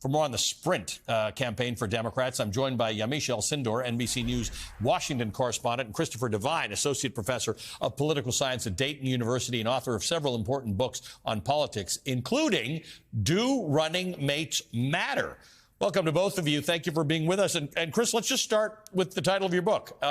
For more on the Sprint campaign for Democrats, I'm joined by Yamiche El-Sindoor, NBC News Washington correspondent, and Christopher Devine, associate professor of political science at Dayton University and author of several important books on politics, including Do Running Mates Matter? Welcome to both of you. Thank you for being with us. And Chris, let's just start with the title of your book.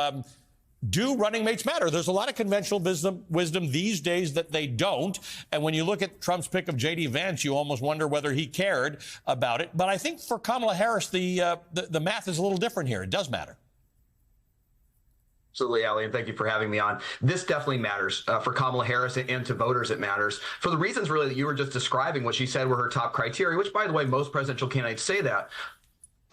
Do running mates matter? There's a lot of conventional wisdom these days that they don't. And when you look at Trump's pick of J.D. Vance, you almost wonder whether he cared about it. But I think for Kamala Harris, the math is a little different here. It does matter. Absolutely, Ali, and thank you for having me on. This definitely matters for Kamala Harris, and to voters it matters for the reasons really that you were just describing, what she said were her top criteria, which, by the way, most presidential candidates say that.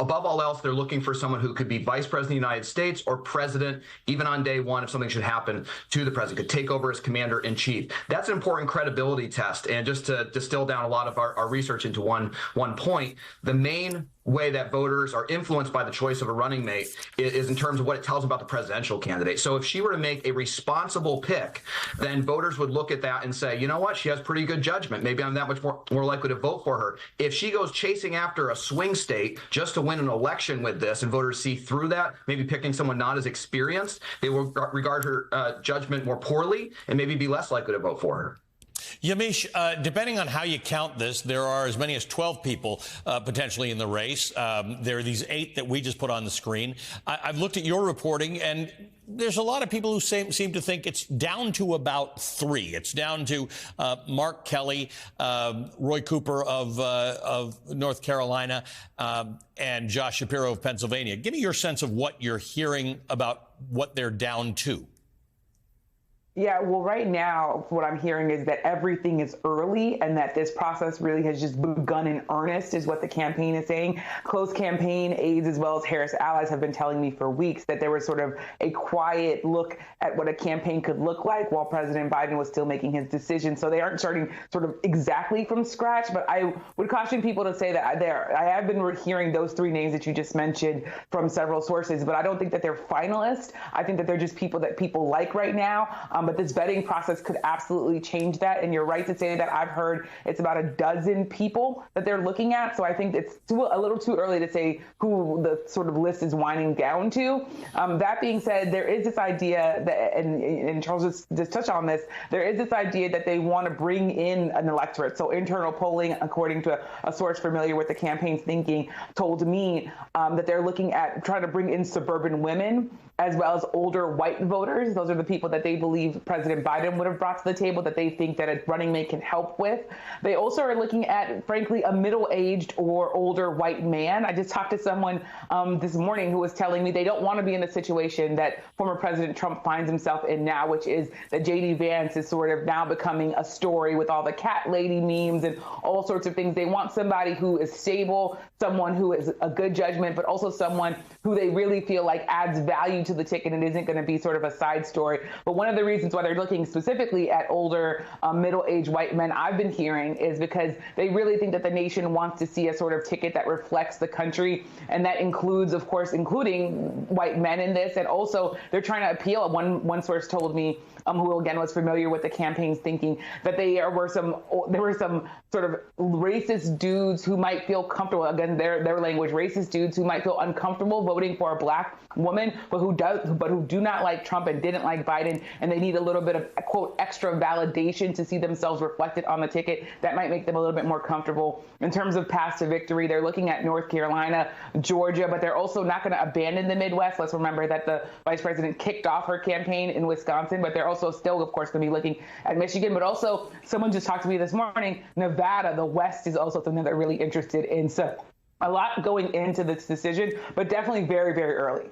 Above all else, they're looking for someone who could be vice president of the United States or president, even on day one, if something should happen to the president, could take over as commander in chief. That's an important credibility test. And just to distill down a lot of our research into one point, the main way that voters are influenced by the choice of a running mate is in terms of what it tells about the presidential candidate. So if she were to make a responsible pick, then voters would look at that and say, you know what, she has pretty good judgment. Maybe I'm that much more likely to vote for her. If she goes chasing after a swing state just to win an election with this, and voters see through that, maybe picking someone not as experienced, they will regard her judgment more poorly and maybe be less likely to vote for her. Yamiche, depending on how you count this, there are as many as 12 people potentially in the race. There are these 8 that we just put on the screen. I've looked at your reporting, and there's a lot of people who seem to think it's down to about 3. It's down to Mark Kelly, Roy Cooper of North Carolina, and Josh Shapiro of Pennsylvania. Give me your sense of what you're hearing about what they're down to. Yeah, well, right now, what I'm hearing is that everything is early and that this process really has just begun in earnest, is what the campaign is saying. Close campaign aides, as well as Harris allies, have been telling me for weeks that there was sort of a quiet look at what a campaign could look like while President Biden was still making his decision. So they aren't starting sort of exactly from scratch, but I would caution people to say that I have been hearing those 3 names that you just mentioned from several sources, but I don't think that they're finalists. I think that they're just people that people like right now. But this vetting process could absolutely change that. And you're right to say that. I've heard it's about a dozen people that they're looking at. So I think it's a little too early to say who the sort of list is winding down to. That being said, there is this idea that, and Charles just touched on this, there is this idea that they want to bring in an electorate. So internal polling, according to a source familiar with the campaign's thinking, told me that they're looking at trying to bring in suburban women as well as older white voters. Those are the people that they believe President Biden would have brought to the table, that they think that a running mate can help with. They also are looking at, frankly, a middle-aged or older white man. I just talked to someone this morning who was telling me they don't want to be in the situation that former President Trump finds himself in now, which is that J.D. Vance is sort of now becoming a story with all the cat lady memes and all sorts of things. They want somebody who is stable, someone who is a good judgment, but also someone who they really feel like adds value to the ticket and isn't going to be sort of a side story. But one of the reasons why they're looking specifically at older, middle-aged white men, I've been hearing, is because they really think that the nation wants to see a sort of ticket that reflects the country. And that includes, of course, including white men in this. And also they're trying to appeal. One source told me, who again was familiar with the campaign's thinking, that there were some sort of racist dudes who might feel comfortable, again, their language, racist dudes who might feel uncomfortable voting for a black woman, but who do not like Trump and didn't like Biden, and they need a little bit of, quote, extra validation to see themselves reflected on the ticket. That might make them a little bit more comfortable. In terms of paths to victory, they're looking at North Carolina, Georgia, but they're also not going to abandon the Midwest. Let's remember that the vice president kicked off her campaign in Wisconsin, but they're also still, of course, going to be looking at Michigan. But also, someone just talked to me this morning, Nevada, the West, is also something they're really interested in. So a lot going into this decision, but definitely very, very early.